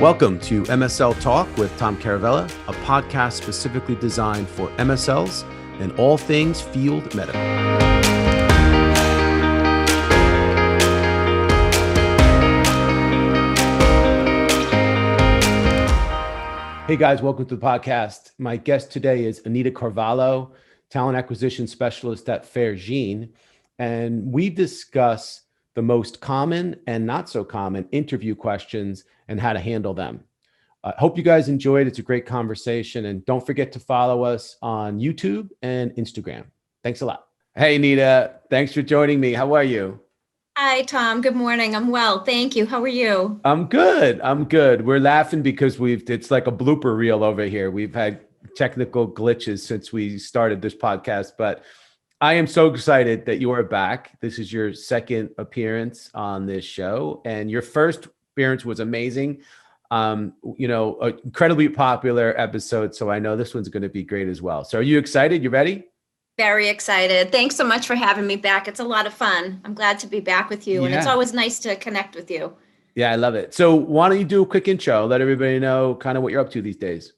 Welcome to MSL Talk with Tom Caravela, a podcast specifically designed for MSLs and all things field medical. Hey guys, welcome to the podcast. My guest today is Anita Carvalho, Talent Acquisition Specialist at Fairgene, and we discuss the most common and not so common interview questions and how to handle them. I hope you guys enjoyed. It's a great conversation, and don't forget to follow us on YouTube and Instagram. Thanks a lot. Hey, Anita, thanks for joining me. How are you? Hi, Tom. Good morning. I'm well. Thank you. How are you? I'm good. We're laughing because it's like a blooper reel over here. We've had technical glitches since we started this podcast, but I am so excited that you are back. This is your second appearance on this show, and your first appearance was amazing. An incredibly popular episode, so I know this one's going to be great as well. So are you excited? You ready? Very excited. Thanks so much for having me back. It's a lot of fun. I'm glad to be back with you, and it's always nice to connect with you. Yeah, I love it. So why don't you do a quick intro, let everybody know kind of what you're up to these days.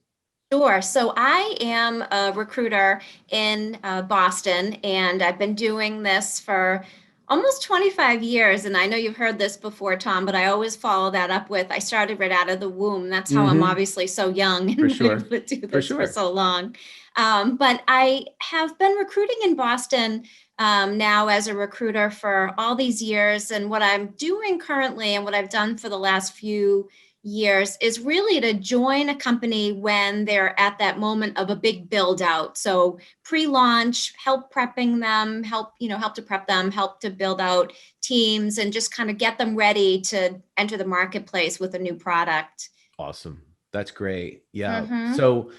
Sure. So I am a recruiter in Boston, and I've been doing this for almost 25 years. And I know you've heard this before, Tom, but I always follow that up with I started right out of the womb. That's how I'm obviously so young and able to do this for so long. But I have been recruiting in Boston now as a recruiter for all these years. And what I'm doing currently and what I've done for the last few years is really to join a company when they're at that moment of a big build out. So pre-launch, help prepping them, help to prep them, help to build out teams and just kind of get them ready to enter the marketplace with a new product. Awesome. That's great. Yeah. So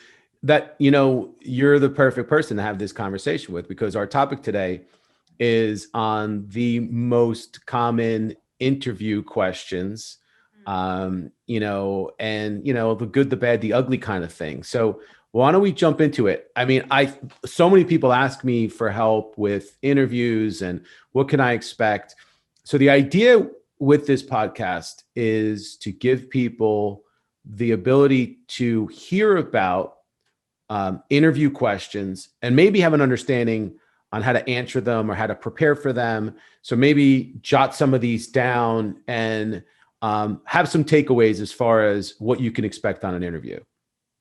that, you're the perfect person to have this conversation with, because our topic today is on the most common interview questions, the good, the bad, the ugly kind of thing. So why don't we jump into it? I mean, so many people ask me for help with interviews and what can I expect? So the idea with this podcast is to give people the ability to hear about interview questions and maybe have an understanding on how to answer them or how to prepare for them. So maybe jot some of these down and have some takeaways as far as what you can expect on an interview.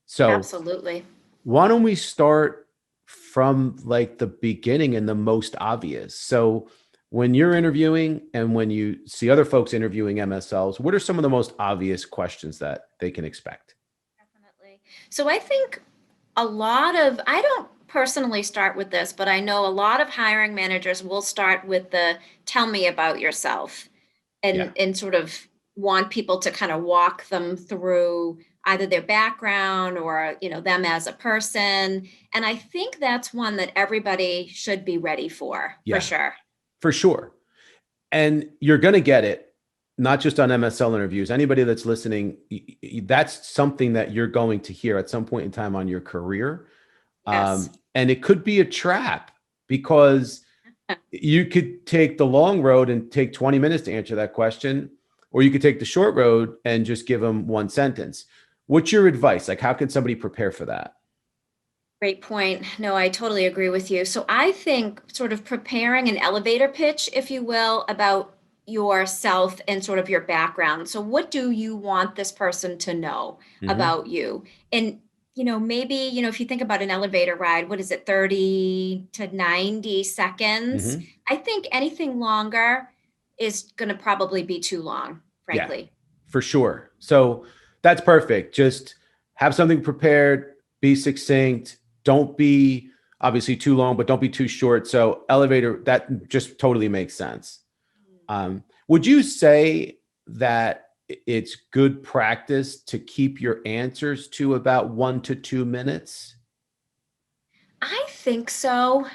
So absolutely. Why don't we start from like the beginning and the most obvious? So when you're interviewing and when you see other folks interviewing MSLs, what are some of the most obvious questions that they can expect? Definitely. So I think I don't personally start with this, but I know a lot of hiring managers will start with the tell me about yourself and sort of want people to kind of walk them through either their background or, them as a person. And I think that's one that everybody should be ready for sure. For sure. And you're going to get it, not just on MSL interviews. Anybody that's listening, that's something that you're going to hear at some point in time on your career. Yes. And it could be a trap because you could take the long road and take 20 minutes to answer that question, or you could take the short road and just give them one sentence. What's your advice? Like, how can somebody prepare for that? Great point. No, I totally agree with you. So I think sort of preparing an elevator pitch, if you will, about yourself and sort of your background. So what do you want this person to know about you? And maybe, if you think about an elevator ride, what is it, 30 to 90 seconds? I think anything longer is going to probably be too long, frankly. Yeah, for sure. So that's perfect. Just have something prepared, be succinct. Don't be obviously too long, but don't be too short. So elevator, that just totally makes sense. Would you say that it's good practice to keep your answers to about 1 to 2 minutes? I think so.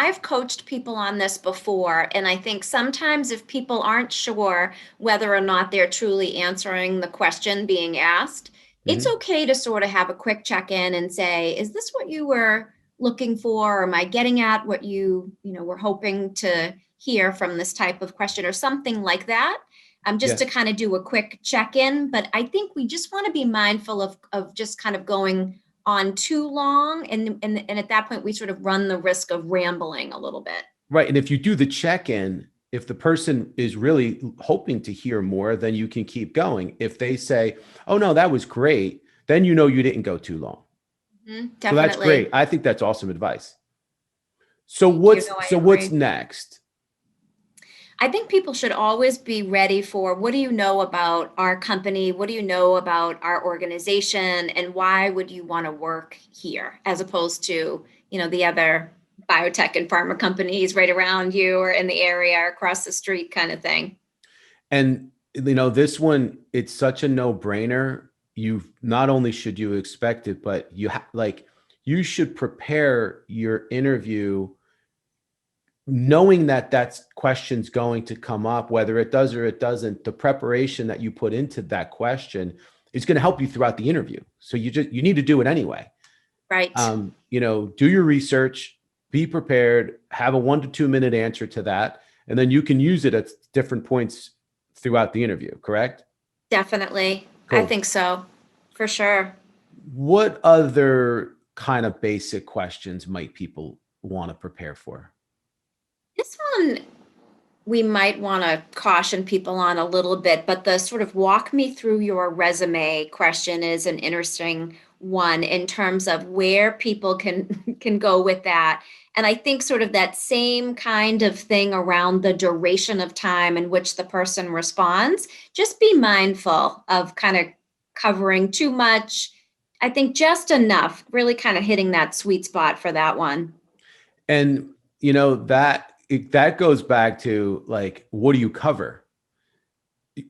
I've coached people on this before, and I think sometimes if people aren't sure whether or not they're truly answering the question being asked, it's okay to sort of have a quick check-in and say, is this what you were looking for? Or am I getting at what you were hoping to hear from this type of question or something like that? just Yeah. to kind of do a quick check-in. But I think we just want to be mindful of just kind of going on too long. And at that point, we sort of run the risk of rambling a little bit. Right. And if you do the check-in, if the person is really hoping to hear more, then you can keep going. If they say, oh, no, that was great, then you know you didn't go too long. So that's great. Definitely. I think that's awesome advice. So Thank you. No, I what's agree. next? I think people should always be ready for, what do you know about our company? What do you know about our organization? And why would you want to work here as opposed to, the other biotech and pharma companies right around you or in the area or across the street kind of thing? And this one, it's such a no-brainer. You not only should you expect it, but you should prepare your interview knowing that that's question's going to come up, whether it does or it doesn't. The preparation that you put into that question is going to help you throughout the interview. So you need to do it anyway. Right. Do your research, be prepared, have a 1 to 2 minute answer to that, and then you can use it at different points throughout the interview. Correct? Definitely. I Cool. think so, for sure. What other kind of basic questions might people want to prepare for? This one we might want to caution people on a little bit, but the sort of walk me through your resume question is an interesting one in terms of where people can can go with that. And I think sort of that same kind of thing around the duration of time in which the person responds, just be mindful of kind of covering too much. I think just enough, really kind of hitting that sweet spot for that one. And that goes back to like, what do you cover?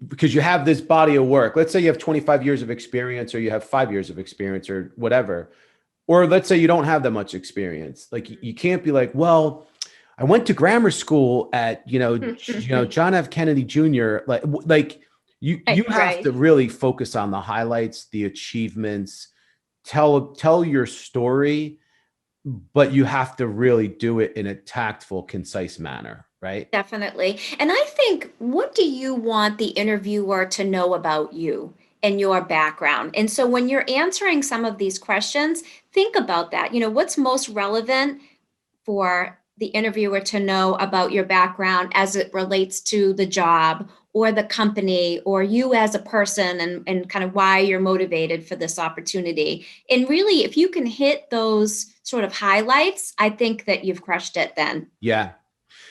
Because you have this body of work. Let's say you have 25 years of experience, or you have 5 years of experience, or whatever. Or let's say you don't have that much experience. Like, you can't be like, well, I went to grammar school at, John F. Kennedy Jr. Like you have Right. to really focus on the highlights, the achievements, tell your story, but you have to really do it in a tactful, concise manner, right? Definitely. And I think, what do you want the interviewer to know about you and your background? And so when you're answering some of these questions, think about that. What's most relevant for the interviewer to know about your background as it relates to the job or the company or you as a person, and kind of why you're motivated for this opportunity. And really, if you can hit those sort of highlights, I think that you've crushed it then. Yeah.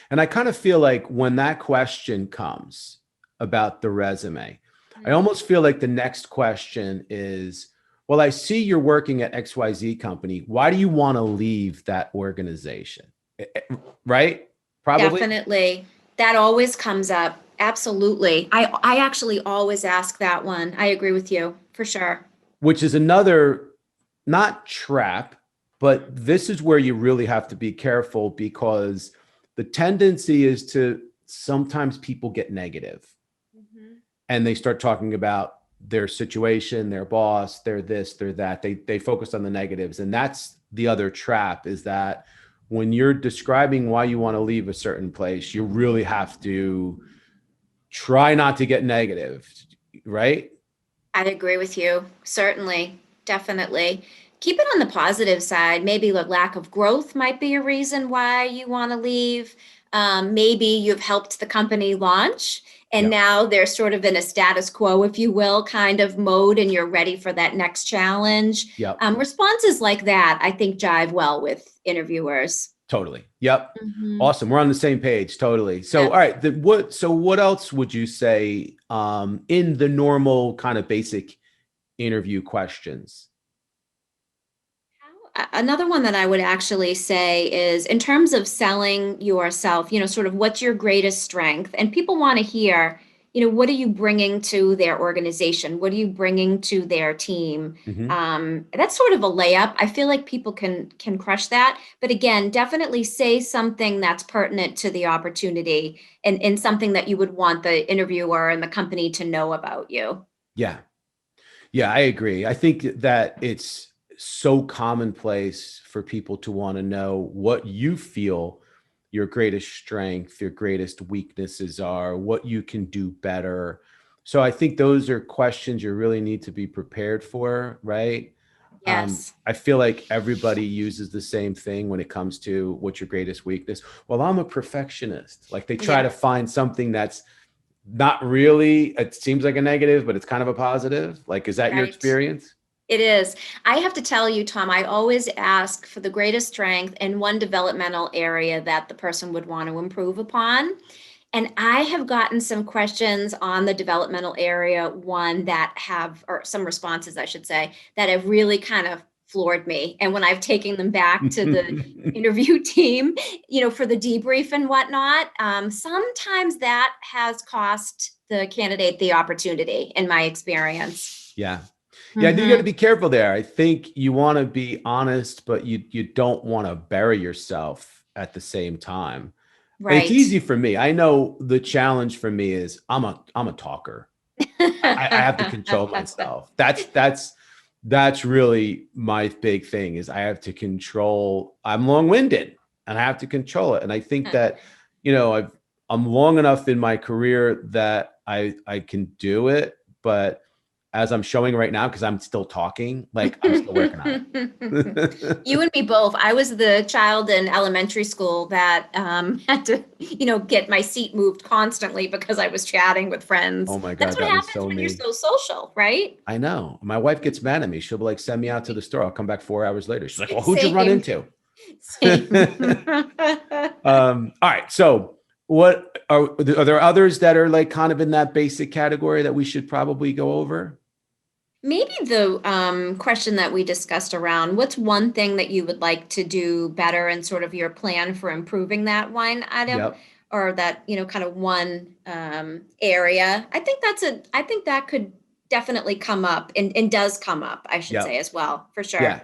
And I kind of feel like when that question comes about the resume, I almost feel like the next question is, well, I see you're working at XYZ company. Why do you want to leave that organization? Right? Probably. Definitely. That always comes up. Absolutely. I actually always ask that one. I agree with you for sure. Which is another, not trap, but this is where you really have to be careful, because the tendency is to sometimes people get negative Mhm. and they start talking about their situation, their boss, their this, their that. They focus on the negatives. And that's the other trap, is that when you're describing why you want to leave a certain place, you really have to try not to get negative, right? I agree with you. Certainly. Definitely. Keep it on the positive side. Maybe the lack of growth might be a reason why you want to leave. Maybe you've helped the company launch and Yeah. now they're sort of in a status quo, if you will, kind of mode, and you're ready for that next challenge. Yep. Responses like that, I think, jive well with interviewers. Totally. Yep. Mhm. Awesome. We're on the same page. Totally. So, Yep. all right. What else would you say in the normal kind of basic interview questions? Another one that I would actually say is, in terms of selling yourself, sort of what's your greatest strength? And people want to hear, what are you bringing to their organization? What are you bringing to their team? Hmm. That's sort of a layup. I feel like people can crush that. But again, definitely say something that's pertinent to the opportunity, and something that you would want the interviewer and the company to know about you. Yeah. Yeah, I agree. I think that it's so commonplace for people to want to know what you feel your greatest strength, your greatest weaknesses are, what you can do better. So I think those are questions you really need to be prepared for, right? Yes. I feel like everybody uses the same thing when it comes to what's your greatest weakness. Well, I'm a perfectionist. Like they try Yeah. to find something that's not really, it seems like a negative, but it's kind of a positive. Like, is that your Right. experience? It is. I have to tell you, Tom, I always ask for the greatest strength in one developmental area that the person would want to improve upon. And I have gotten some questions on the developmental area one that have, or some responses, I should say, that have really kind of floored me. And when I've taken them back to the interview team, for the debrief and whatnot, sometimes that has cost the candidate the opportunity, in my experience. Yeah. Yeah, I think you got to Mm-hmm. be careful there. I think you want to be honest, but you don't want to bury yourself at the same time. It's Right. easy for me. I know the challenge for me is I'm a talker. I have to control myself. That's really my big thing is I have to control. I'm long-winded and I have to control it. And I think that, I'm long enough in my career that I can do it, but as I'm showing right now, because I'm still talking, like I'm still working on it. You and me both. I was the child in elementary school that had to, get my seat moved constantly because I was chatting with friends. Oh my That's God, what that was happens so when you're me. so social, right? I know. My wife gets mad at me. She'll be like, send me out to the store. I'll come back 4 hours later. She's like, well, who'd you run Same, into? same. All right. So what are there others that are like kind of in that basic category that we should probably go over? Maybe the question that we discussed around what's one thing that you would like to do better and sort of your plan for improving that wine item Yep. or that, kind of one area. I think that could definitely come up and does come up, I should say Yep. as well, for Yeah. sure.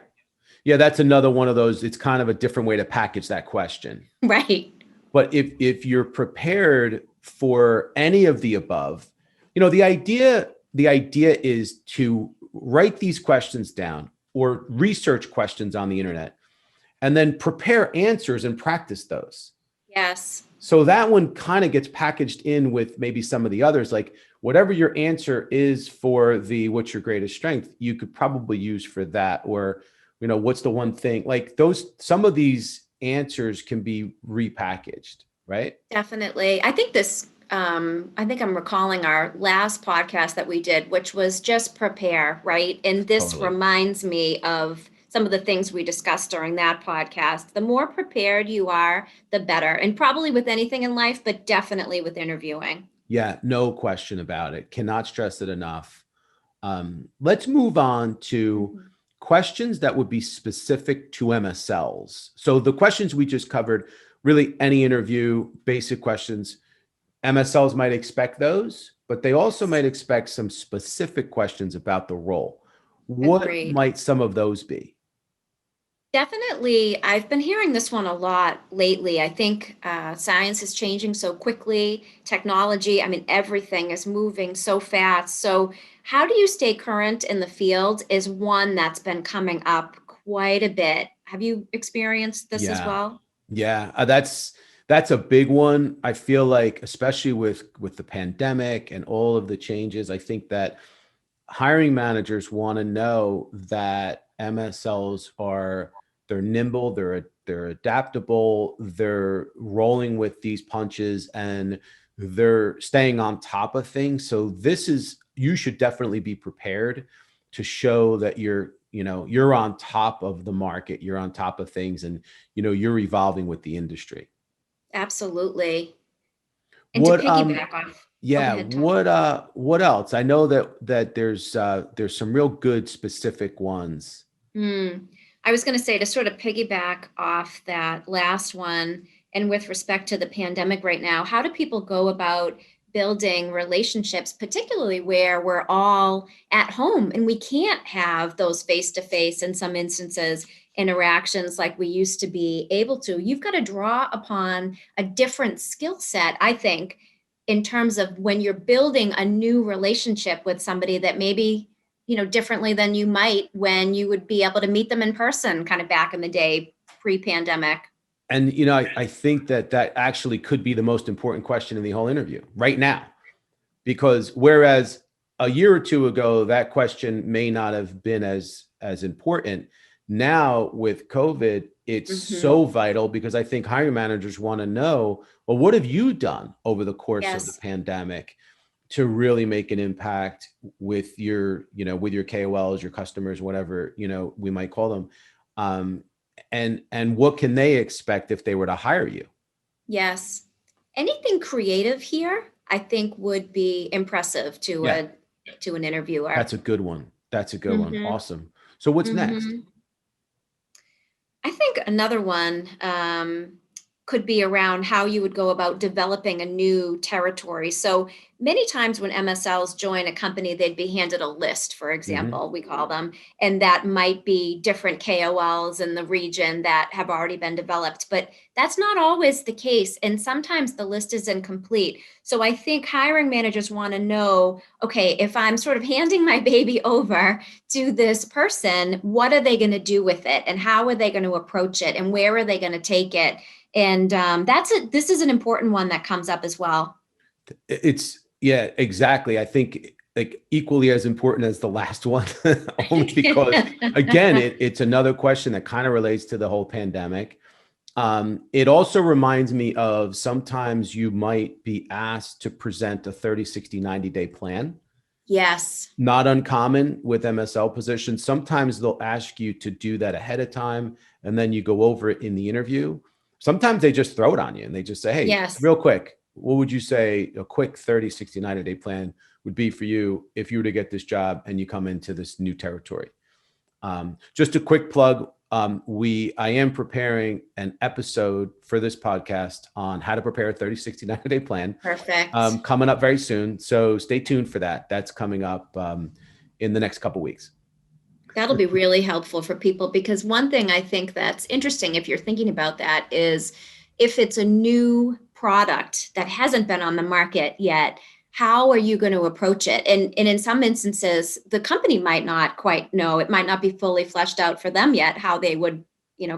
Yeah. That's another one of those. It's kind of a different way to package that question. Right. But if you're prepared for any of the above, the idea is to write these questions down or research questions on the internet and then prepare answers and practice those. Yes. So that one kind of gets packaged in with maybe some of the others, like whatever your answer is for the what's your greatest strength, you could probably use for that. Or, what's the one thing like some of these answers can be repackaged, right? Definitely. I think I'm recalling our last podcast that we did, which was just prepare, right? And this Totally. reminds me of some of the things we discussed during that podcast. The more prepared you are, the better. And probably with anything in life, but definitely with interviewing. Yeah, no question about it. Cannot stress it enough. Let's move on to Mhm. questions that would be specific to MSLs. So the questions we just covered, really any interview, basic questions, MSLs might expect those, but they also Yes, might expect some specific questions about the role. What agreed. might some of those be? Definitely, I've been hearing this one a lot lately. I think science is changing so quickly, technology, I mean, everything is moving so fast. So, how do you stay current in the field is one that's been coming up quite a bit. Have you experienced this as Yeah. well? Yeah, that's a big one. I feel like, especially with the pandemic and all of the changes, I think that hiring managers want to know that MSLs they're nimble, they're adaptable, they're rolling with these punches, and they're staying on top of things. So you should definitely be prepared to show that you're on top of the market, you're on top of things, and you're evolving with the industry. Absolutely. And to What piggyback off, oh, go Yeah, ahead, Tom. what else? I know that there's some real good specific ones. Hmm. I was going to say to sort of piggyback off that last one, and with respect to the pandemic right now, how do people go about building relationships, particularly where we're all at home and we can't have those face to face, in some instances, interactions like we used to be able to? You've got to draw upon a different skill set, I think, in terms of when you're building a new relationship with somebody that maybe differently than you might when you would be able to meet them in person kind of back in the day pre-pandemic. And, you know, I think that that actually could be the most important question in the whole interview right now, because whereas a year or two ago, that question may not have been as important. Now with COVID, it's Mhm. so vital because I think hiring managers want to know, well, what have you done over the course of the Yes. pandemic to really make an impact with your, you know, with your KOLs, your customers, whatever, you know, we might call them. Um, and what can they expect if they were to hire you? Yes. Anything creative here, I think would be impressive to Yeah, an interviewer. that's a good one. That's a good one. Mhm. Awesome. So what's next? Mhm. I think another one could be around how you would go about developing a new territory. So many times when MSLs join a company, they'd be handed a list, for Hmm. example, we call them, and that might be different KOLs in the region that have already been developed. But that's not always the case. And sometimes the list is incomplete. So I think hiring managers want to know, okay, if I'm sort of handing my baby over to this person, what are they going to do with it? And how are they going to approach it? And where are they going to take it? And this is an important one that comes up as well. It's yeah, exactly. I think like equally as important as the last one, only because again, it's another question that kind of relates to the whole pandemic. It also reminds me of sometimes you might be asked to present a 30, 60, 90-day plan. Yes. Not uncommon with MSL positions. Sometimes they'll ask you to do that ahead of time, and then you go over it in the interview. Sometimes they just throw it on you and they just say, hey, Yes. real quick, what would you say a quick 30, 60, 90-day plan would be for you if you were to get this job and you come into this new territory? Just a quick plug. I am preparing an episode for this podcast on how to prepare a 30, 60, 90-day plan, Perfect. coming up very soon. So stay tuned for that. That's coming up in the next couple weeks. That'll be really helpful for people because one thing I think that's interesting if you're thinking about that is if it's a new product that hasn't been on the market yet, how are you going to approach it? And in some instances, the company might not quite know, it might not be fully fleshed out for them yet how they would,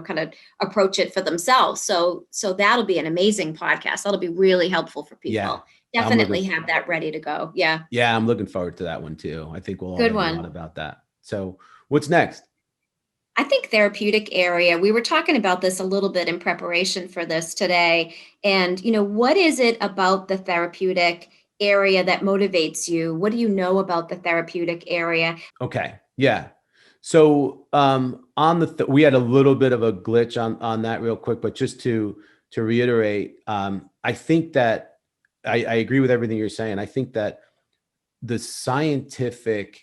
kind of approach it for themselves. So that'll be an amazing podcast. That'll be really helpful for Yeah, people. I'm looking. Definitely have that ready to go. Yeah. Yeah, I'm looking forward to that one too. I think we'll all Good learn a lot one. about that. So what's next? I think therapeutic area, we were talking about this a little bit in preparation for this today. And, what is it about the therapeutic area that motivates you? What do you know about the therapeutic area? Okay. Yeah. So on we had a little bit of a glitch on that real quick, but just to reiterate, I think that I agree with everything you're saying. I think that the scientific,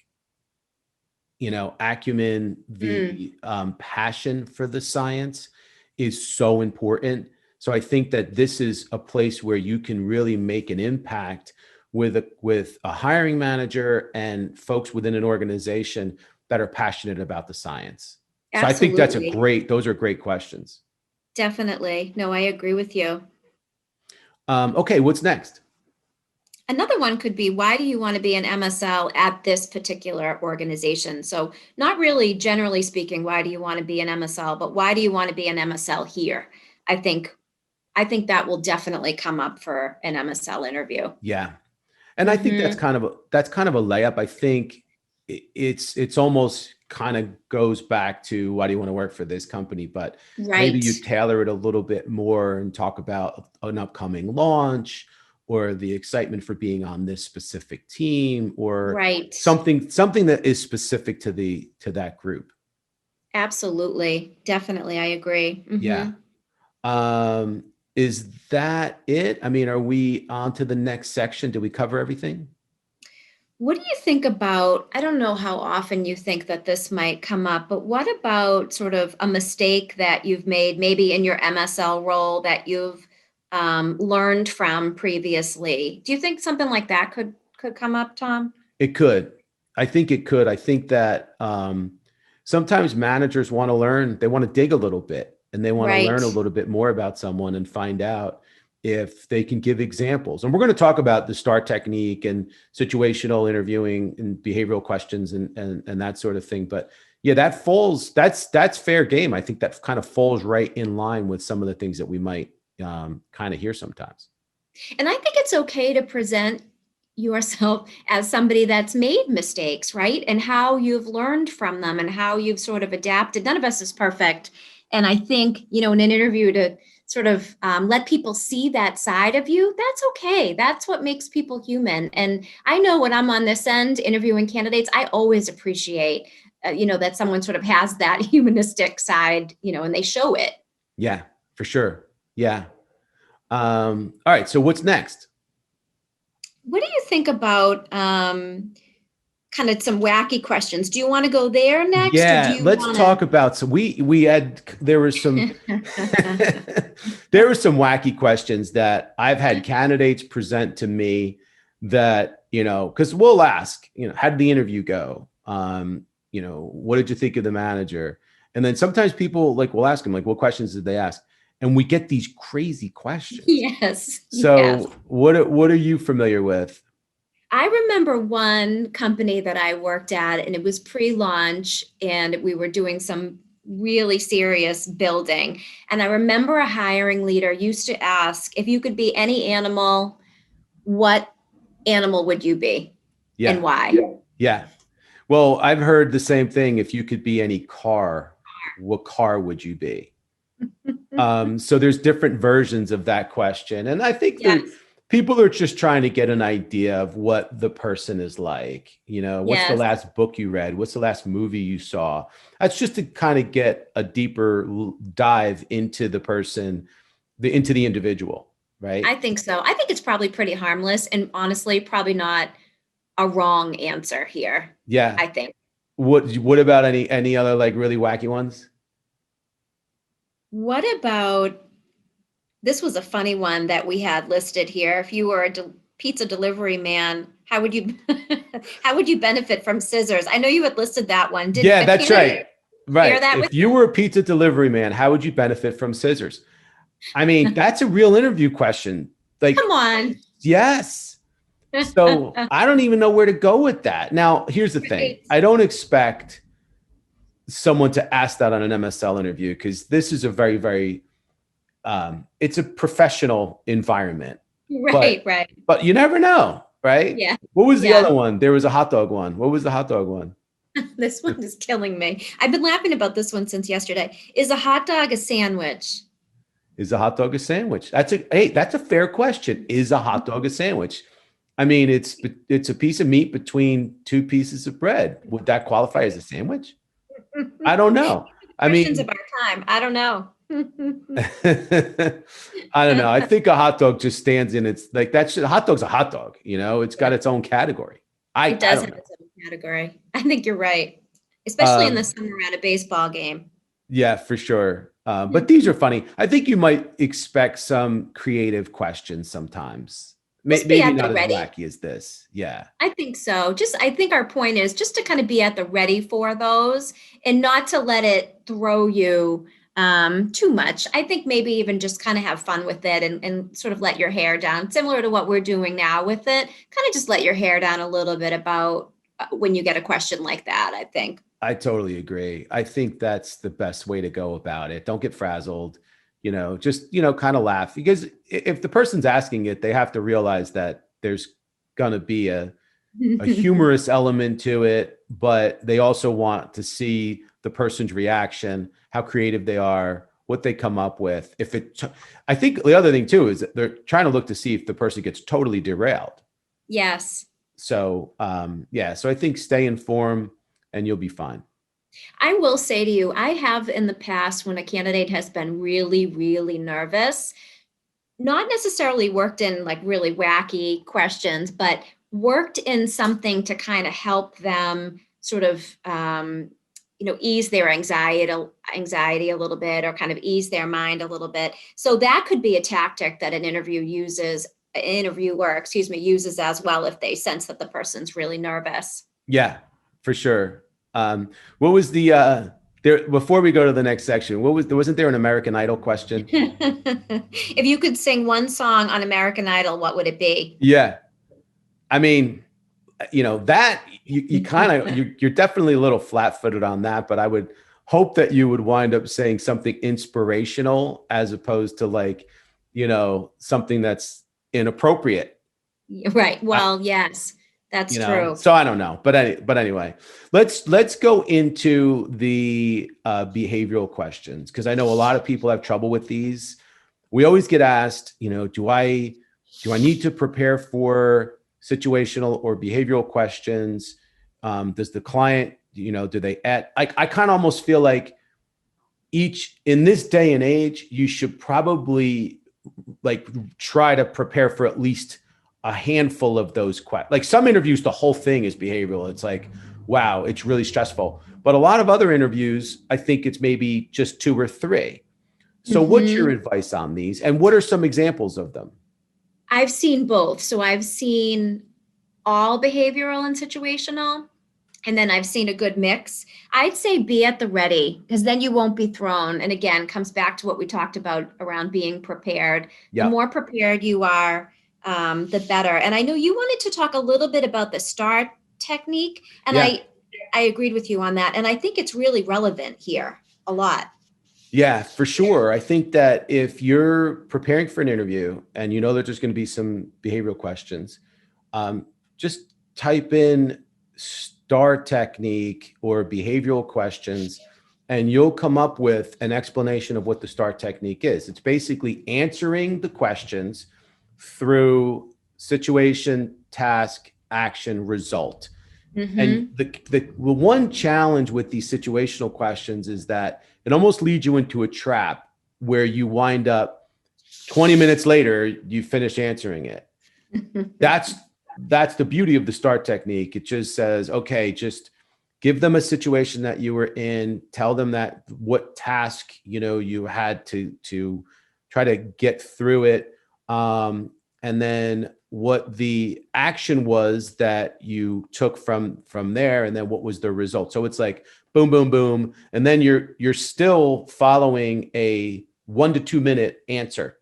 acumen, Mm, the passion for the science is so important. So I think that this is a place where you can really make an impact with a hiring manager and folks within an organization that are passionate about the science. So I think absolutely. those are great questions. Definitely. No, I agree with you. Okay, what's next? Another one could be why do you want to be an MSL at this particular organization? So, not really generally speaking, why do you want to be an MSL, but why do you want to be an MSL here? I think I think that will definitely come up for an MSL interview. Yeah. And I think Mhm. that's kind of a layup. I think it's almost kind of goes back to why do you want to work for this company, but maybe Right. you tailor it a little bit more and talk about an upcoming launch or the excitement for being on this specific team or Right. something that is specific to that group. Absolutely. Definitely. I agree. Yeah. Mhm. Is that it? I mean, are we on to the next section? Did we cover everything? What do you think about, I don't know how often you think that this might come up, but what about sort of a mistake that you've made maybe in your MSL role that you've learned from previously? Do you think something like that could come up, Tom? It could. I think it could. I think that sometimes managers want to learn, they want to dig a little bit and they want to Right. learn a little bit more about someone and find out if they can give examples. And we're going to talk about the STAR technique and situational interviewing and behavioral questions and that sort of thing. But Yeah, that's fair game. I think that kind of falls right in line with some of the things that we might kind of hear sometimes. And I think it's okay to present yourself as somebody that's made mistakes, right? And how you've learned from them and how you've sort of adapted. None of us is perfect. And I think, in an interview to sort of let people see that side of you, that's okay. That's what makes people human. And I know when I'm on this end interviewing candidates, I always appreciate, that someone sort of has that humanistic side, and they show it. Yeah, for sure. Yeah. All right. So what's next? What do you think about kind of some wacky questions? Do you want to go there next, or do Yeah, you let's want talk about, so there were some there were some wacky questions that I've had candidates present to me that, because we'll ask, how did the interview go? What did you think of the manager? And then sometimes people we'll ask them what questions did they ask? And we get these crazy questions. Yes. So yes. what are you familiar with? I remember one company that I worked at, and it was pre-launch, and we were doing some really serious building. And I remember a hiring leader used to ask, if you could be any animal, what animal would you be? Yeah. And why? Yeah. Well, I've heard the same thing. If you could be any car, what car would you be? So there's different versions of that question. And I think Yes. people are just trying to get an idea of what the person is like. What's the Yes. last book you read? What's the last movie you saw? That's just to kind of get a deeper dive into the person, into the individual, right? I think so. I think it's probably pretty harmless, and honestly, probably not a wrong answer here. Yeah. I think. What about any other really wacky ones? What about, this was a funny one that we had listed here. If you were a pizza delivery man, how would you how would you benefit from scissors? I know you had listed that one. Yeah, that's right. Right. If you were a pizza delivery man, how would you benefit from scissors? I mean, that's a real interview question. Come on. Yes. So I don't even know where to go with that. Now, here's the thing. I don't expect someone to ask that on an MSL interview, because this is a very, very, it's a professional environment. Right. But you never know, right? Yeah. What was the other one? There was a hot dog one. What was the hot dog one? This one is killing me. I've been laughing about this one since yesterday. Is a hot dog a sandwich? Is a hot dog a sandwich? That's a fair question. Is a hot dog a sandwich? I mean, it's a piece of meat between two pieces of bread. Would that qualify as a sandwich? I don't know. Questions of our time. I don't know. I don't know. I think a hot dog just stands in its a hot dog's a hot dog. It's got its own category. It does have its own category. I think you're right, especially in the summer at a baseball game. Yeah, for sure. But these are funny. I think you might expect some creative questions sometimes. Maybe not as wacky as this. Yeah. I think so. I think our point is just to kind of be at the ready for those and not to let it throw you too much. I think maybe even just kind of have fun with it and sort of let your hair down, similar to what we're doing now with it. Kind of just let your hair down a little bit about when you get a question like that, I think. I totally agree. I think that's the best way to go about it. Don't get frazzled, just, kind of laugh, because if the person's asking it, they have to realize that there's going to be a humorous element to it, but they also want to see the person's reaction, how creative they are, what they come up with. I think the other thing too, is that they're trying to look to see if the person gets totally derailed. Yes. So, so I think stay informed and you'll be fine. I will say to you, I have in the past, when a candidate has been really, really nervous, not necessarily worked in really wacky questions, but worked in something to kind of help them sort of, ease their anxiety a little bit, or kind of ease their mind a little bit. So that could be a tactic that an interviewer uses as well, if they sense that the person's really nervous. Yeah, for sure. What was the there before we go to the next section? Wasn't there an American Idol question? If you could sing one song on American Idol, what would it be? Yeah, I mean, that you kind of, you're definitely a little flat-footed on that, but I would hope that you would wind up saying something inspirational as opposed to like, something that's inappropriate. Right. Well, yes, that's true. So I don't know, but anyway, let's go into the behavioral questions, because I know a lot of people have trouble with these. We always get asked, do I need to prepare for situational or behavioral questions? Does the client, do they I kind of almost feel like in this day and age, you should probably like try to prepare for at least a handful of those questions. Like some interviews, the whole thing is behavioral. It's like, wow, it's really stressful. But a lot of other interviews, I think it's maybe just 2 or 3. So what's your advice on these? And what are some examples of them? I've seen both. So I've seen all behavioral and situational, and then I've seen a good mix. I'd say be at the ready, because then you won't be thrown. And again, comes back to what we talked about around being prepared. Yep. The more prepared you are, the better. And I know you wanted to talk a little bit about the STAR technique, and Yeah. I agreed with you on that. And I think it's really relevant here a lot. Yeah, for sure. I think that if you're preparing for an interview and you know that there's going to be some behavioral questions, just type in STAR technique or behavioral questions, and you'll come up with an explanation of what the STAR technique is. It's basically answering the questions through situation, task, action, result. And the one challenge with these situational questions is that it almost leads you into a trap where you wind up 20 minutes later, you finish answering it. That's the beauty of the STAR technique. It just says, okay, just give them a situation that you were in, tell them that what task, you had to try to get through it. And then what the action was that you took from there, and then what was the result. So it's like boom, boom, boom. And then you're still following a 1 to 2 minute answer.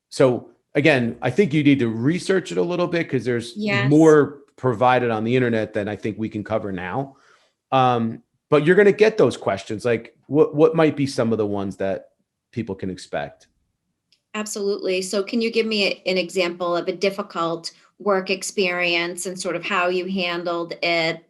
So again, I think you need to research it a little bit, because there's more provided on the internet than I think we can cover now. But you're going to get those questions. Like what might be some of the ones that people can expect? Absolutely. So can you give me an example of a difficult work experience and sort of how you handled it?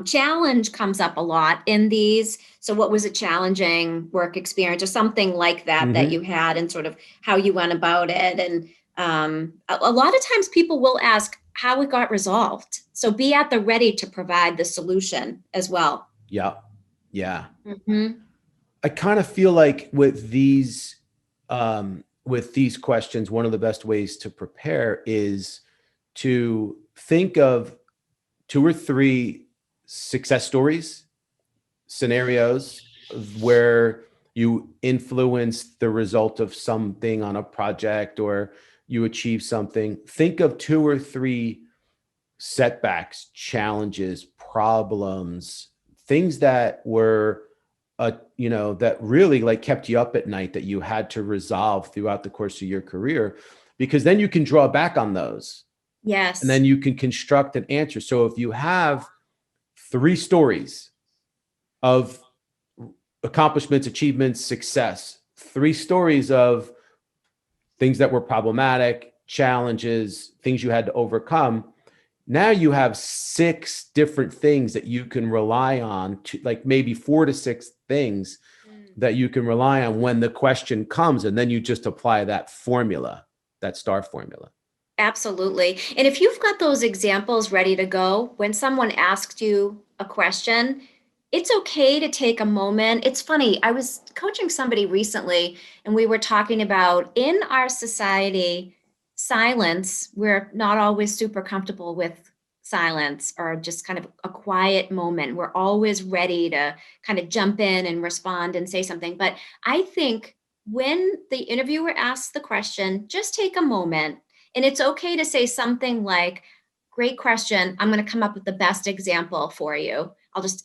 Challenge comes up a lot in these. So what was a challenging work experience or something like that that you had, and sort of how you went about it? And a lot of times people will ask how it got resolved. So be at the ready to provide the solution as well. Yeah. Yeah. I kind of feel like with these questions, one of the best ways to prepare is to think of 2 or 3 success stories, scenarios where you influenced the result of something on a project or you achieved something. Think of 2 or 3 setbacks, challenges, problems, things that were that really like kept you up at night, that you had to resolve throughout the course of your career, because then you can draw back on those. Yes. And then you can construct an answer. So if you have 3 stories of accomplishments, achievements, success, 3 stories of things that were problematic, challenges, things you had to overcome, now you have 6 different things that you can rely on, to like maybe 4 to 6 things that you can rely on when the question comes. And then you just apply that formula, that STAR formula. Absolutely. And if you've got those examples ready to go, when someone asks you a question, it's okay to take a moment. It's funny. I was coaching somebody recently, and we were talking about, in our society, silence, we're not always super comfortable with silence, or just kind of a quiet moment. We're always ready to kind of jump in and respond and say something. But I think when the interviewer asks the question, just take a moment. And it's okay to say something like, great question. I'm going to come up with the best example for you.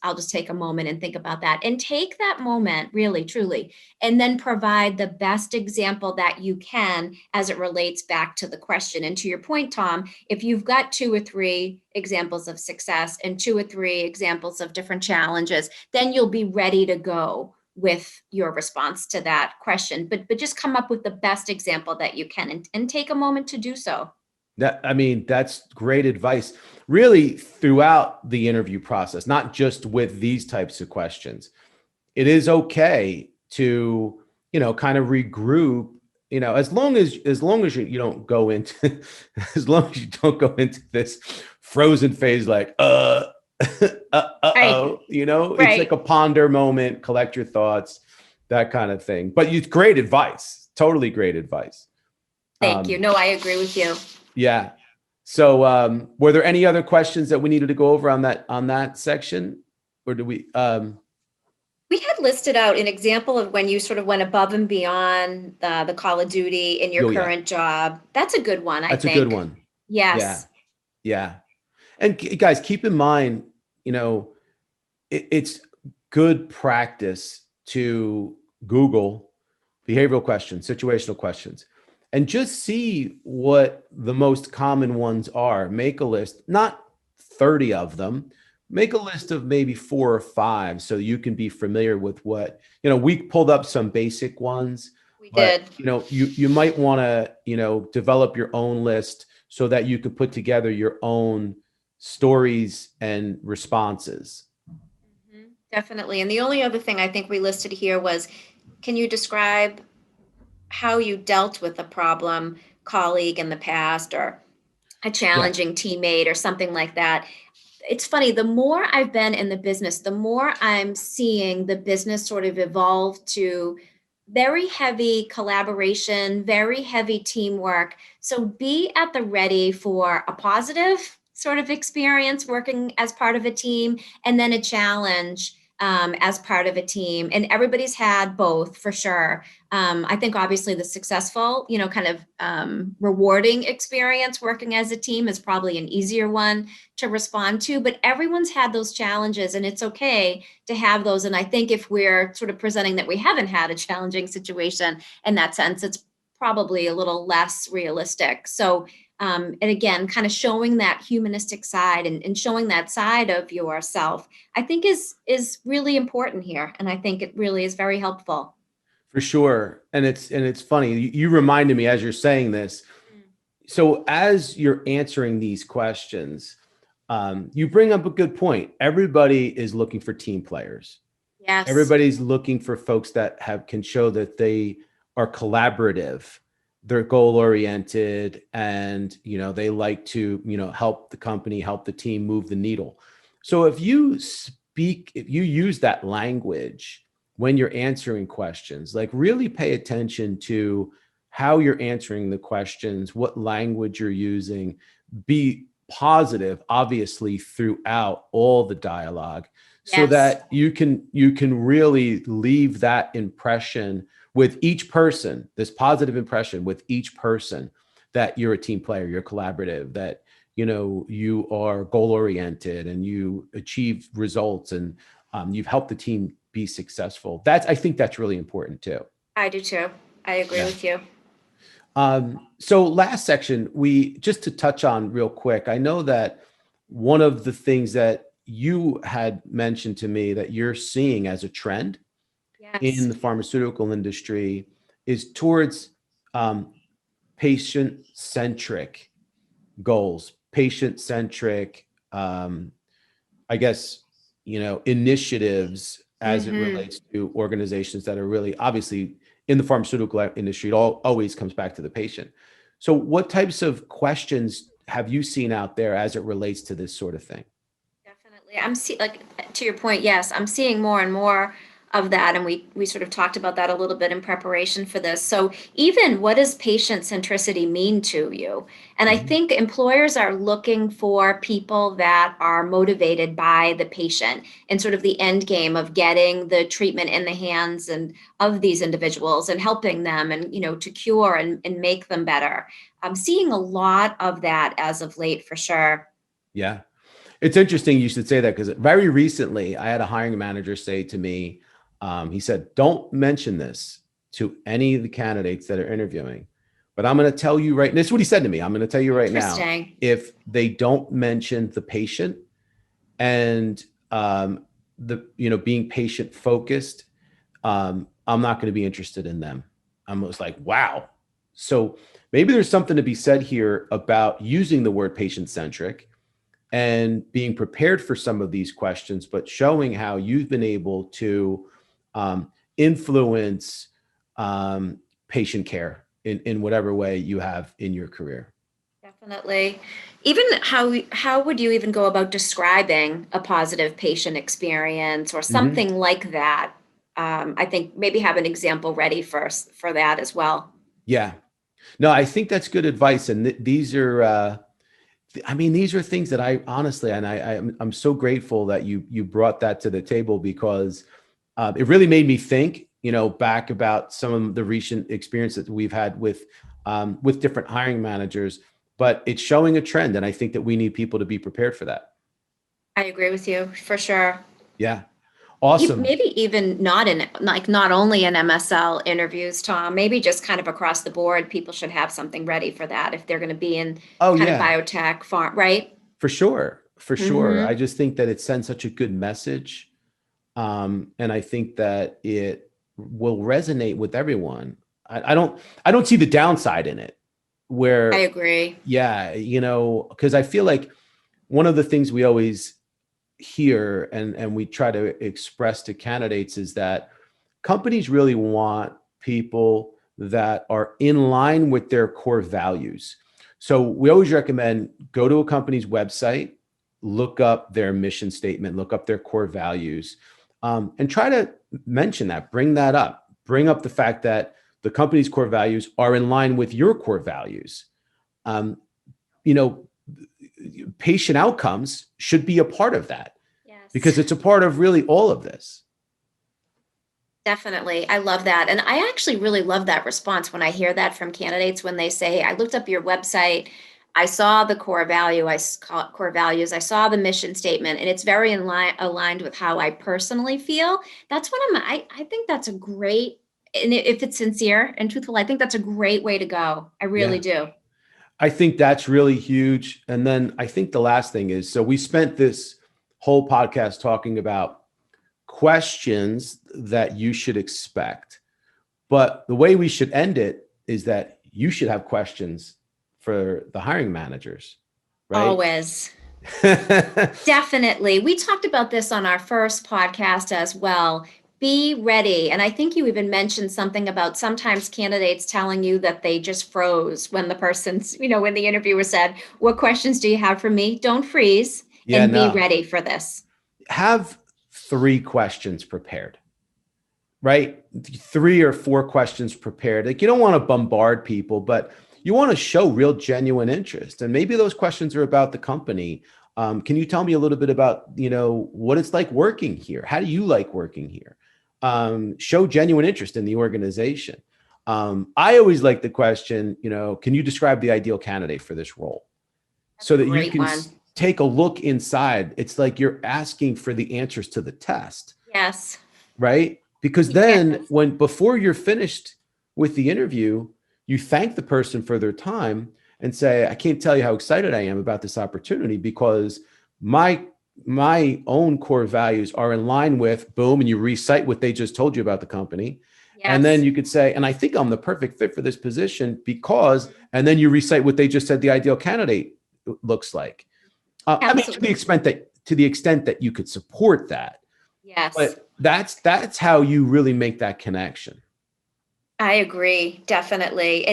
I'll just take a moment and think about that, and take that moment really, truly, and then provide the best example that you can as it relates back to the question. And to your point, Tom, if you've got 2 or 3 examples of success and 2 or 3 examples of different challenges, then you'll be ready to go with your response to that question. But just come up with the best example that you can, and take a moment to do so. That's great advice, really, throughout the interview process, not just with these types of questions. It is okay to, kind of regroup, as long as you don't go into, as long as you don't go into this frozen phase, like, Right. it's like a ponder moment, collect your thoughts, that kind of thing. But it's great advice, totally great advice. Thank you. No, I agree with you. Yeah. So, were there any other questions that we needed to go over on that section, or do we? We had listed out an example of when you sort of went above and beyond the call of duty in your current job. That's a good one, I think. That's a good one. Yes. Yeah. And guys, keep in mind, it's good practice to Google behavioral questions, situational questions, and just see what the most common ones are. Make a list, not 30 of them. Make a list of maybe 4 or 5 so you can be familiar with what, we pulled up some basic ones. We did. You might want to, develop your own list so that you could put together your own stories and responses. Definitely. And the only other thing I think we listed here was, can you describe how you dealt with a problem colleague in the past, or a challenging teammate, or something like that? It's funny, the more I've been in the business, the more I'm seeing the business sort of evolve to very heavy collaboration, very heavy teamwork. So be at the ready for a positive sort of experience working as part of a team, and then a challenge as part of a team. And everybody's had both, for sure. I think obviously the successful, kind of rewarding experience working as a team is probably an easier one to respond to, but everyone's had those challenges, and it's okay to have those. And I think if we're sort of presenting that we haven't had a challenging situation in that sense, it's probably a little less realistic. So, and again, kind of showing that humanistic side, and showing that side of yourself, I think is really important here. And I think it really is very helpful. For sure. And it's funny. You reminded me as you're saying this. So as you're answering these questions, you bring up a good point. Everybody is looking for team players. Yes. Everybody's looking for folks that can show that they are collaborative, they're goal oriented, and they like to help the company, help the team move the needle. So if you use that language when you're answering questions, like, really pay attention to how you're answering the questions, what language you're using. Be positive, obviously, throughout all the dialogue, so that you can really leave that impression with each person, this positive impression with each person, that you're a team player, you're collaborative, that you are goal oriented, and you achieve results, and you've helped the team be successful. I think that's really important too. I do too. I agree with you. So last section, just to touch on real quick, I know that one of the things that you had mentioned to me that you're seeing as a trend in the pharmaceutical industry is towards patient-centric goals, patient-centric, I guess, initiatives as it relates to organizations that are really, obviously, in the pharmaceutical industry. It always comes back to the patient. So what types of questions have you seen out there as it relates to this sort of thing? Definitely. To your point, yes, I'm seeing more and more of that. And we sort of talked about that a little bit in preparation for this. So even, what does patient centricity mean to you? And I think employers are looking for people that are motivated by the patient, and sort of the end game of getting the treatment in the hands of these individuals, and helping them, and to cure and make them better. I'm seeing a lot of that as of late, for sure. Yeah. It's interesting you should say that, because very recently I had a hiring manager say to me, he said, don't mention this to any of the candidates that are interviewing, but I'm going to tell you right. This is what he said to me. I'm going to tell you right now, Interesting. if they don't mention the patient and being patient focused, I'm not going to be interested in them. I was like, wow. So maybe there's something to be said here about using the word patient-centric and being prepared for some of these questions, but showing how you've been able to influence patient care in whatever way you have in your career. Definitely. Even how would you even go about describing a positive patient experience or Mm-hmm. something like that? I think maybe have an example ready for that as well. Yeah. No, I think that's good advice. And these are, these are things that I honestly, and I'm so grateful that you brought that to the table, because it really made me think, back about some of the recent experience that we've had with different hiring managers. But it's showing a trend, and I think that we need people to be prepared for that. I agree with you for sure. Yeah, awesome. Maybe even not only in MSL interviews, Tom, maybe just kind of across the board, people should have something ready for that if they're going to be in Oh kind of yeah, biotech, farm, right? for sure, for sure. I Mm-hmm. just think that it sends such a good message, and I think that it will resonate with everyone. I don't see the downside in it. I Where, agree. yeah, because I feel like one of the things we always hear and we try to express to candidates is that companies really want people that are in line with their core values. So we always recommend go to a company's website, look up their mission statement, look up their core values, and try to mention that, bring up the fact that the company's core values are in line with your core values. Um, you know, Patient outcomes should be a part of that, Yes. because it's a part of really all of this. Definitely. I love that. And I actually really love that response when I hear that from candidates when they say, "Hey, I looked up your website. I saw the core values. I saw the mission statement, and it's very aligned with how I personally feel." That's what I think that's a great, and if it's sincere and truthful, I think that's a great way to go. I really Yeah, do. I think that's really huge. And then I think the last thing is, so we spent this whole podcast talking about questions that you should expect, but the way we should end it is that you should have questions for the hiring managers, right? Always. Definitely. We talked about this on our first podcast as well. Be ready. And I think you even mentioned something about sometimes candidates telling you that they just froze when when the interviewer said, "What questions do you have for me?" Don't freeze Yeah, and be no. ready for this. Have 3 questions prepared, right? 3 or 4 questions prepared. Like, you don't want to bombard people, but you want to show real genuine interest. And maybe those questions are about the company. Can you tell me a little bit about, what it's like working here? How do you like working here? Show genuine interest in the organization. I always like the question, can you describe the ideal candidate for this role? That's a So that you great can one. take a look inside. It's like you're asking for the answers to the test, Yes. right? Because then Yes. before you're finished with the interview, you thank the person for their time and say, I can't tell you how excited I am about this opportunity, because my own core values are in line with boom, and you recite what they just told you about the company. And then Yes. you could say, and I think I'm the perfect fit for this position because, and then you recite what they just said the ideal candidate looks like. Absolutely. To the extent that you could support that, Yes. but that's how you really make that connection. I agree, definitely.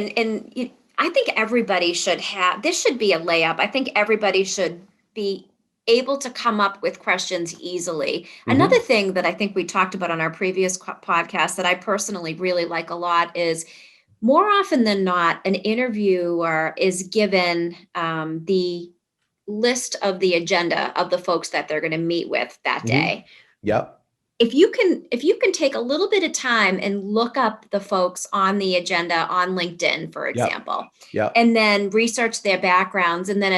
I think everybody should have this should be a layup. I think everybody should be able to come up with questions easily. Another Mm-hmm. thing that I think we talked about on our previous podcast that I personally really like a lot is more often than not, an interviewer is given the list of the agenda of the folks that they're going to meet with that Mm-hmm. day. Yep. If you can take a little bit of time and look up the folks on the agenda on LinkedIn, for Yep. example, Yep. and then research their backgrounds, and then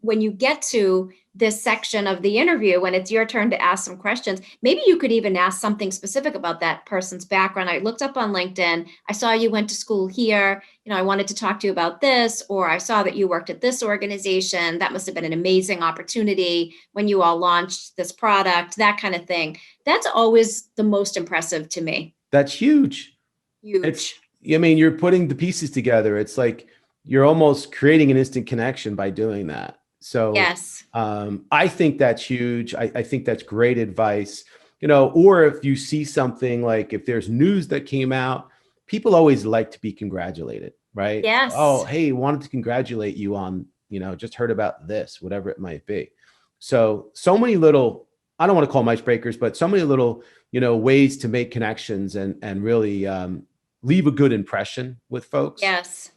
when you get to this section of the interview, when it's your turn to ask some questions, maybe you could even ask something specific about that person's background. I looked up on LinkedIn. I saw you went to school here. I wanted to talk to you about this, or I saw that you worked at this organization. That must have been an amazing opportunity when you all launched this product, that kind of thing. That's always the most impressive to me. That's huge. Huge. You're putting the pieces together. It's like you're almost creating an instant connection by doing that. So yes, I think that's huge. I think that's great advice. Or if you see something like if there's news that came out, people always like to be congratulated, right? Yes. Oh, hey, wanted to congratulate you on, just heard about this, whatever it might be. So many little, I don't want to call them icebreakers, but so many little, ways to make connections and really leave a good impression with folks. Yes.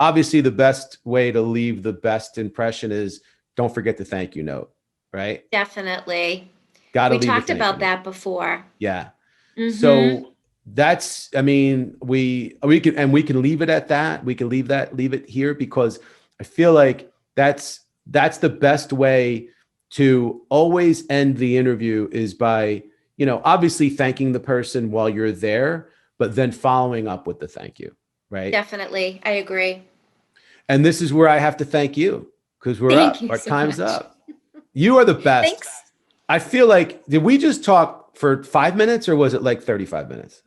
Obviously, the best way to leave the best impression is don't forget the thank you note, right? Definitely. We talked about that before. Yeah. Mm-hmm. So that's, we can leave it at that. We can leave it here, because I feel like that's the best way to always end the interview is by, obviously thanking the person while you're there, but then following up with the thank you, right? Definitely. I agree. And this is where I have to thank you, because we're up. Our time's up. You are the best. Thanks. I feel like, did we just talk for 5 minutes or was it like 35 minutes?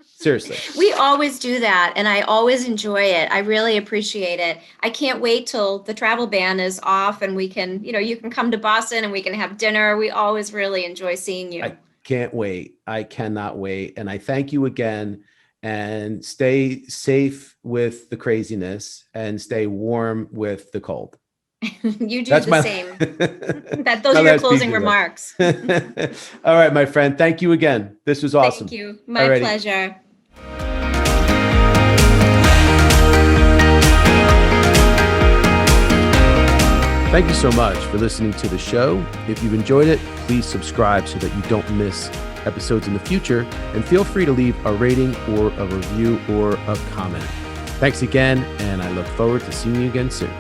Seriously. We always do that, and I always enjoy it. I really appreciate it. I can't wait till the travel ban is off and we can, you can come to Boston and we can have dinner. We always really enjoy seeing you. I can't wait. I cannot wait. And I thank you again, and stay safe with the craziness and stay warm with the cold. You do the same. Those are your closing remarks. All right, my friend. Thank you again. This was awesome. Thank you. My pleasure. Thank you so much for listening to the show. If you've enjoyed it, please subscribe so that you don't miss episodes in the future. And feel free to leave a rating or a review or a comment. Thanks again, and I look forward to seeing you again soon.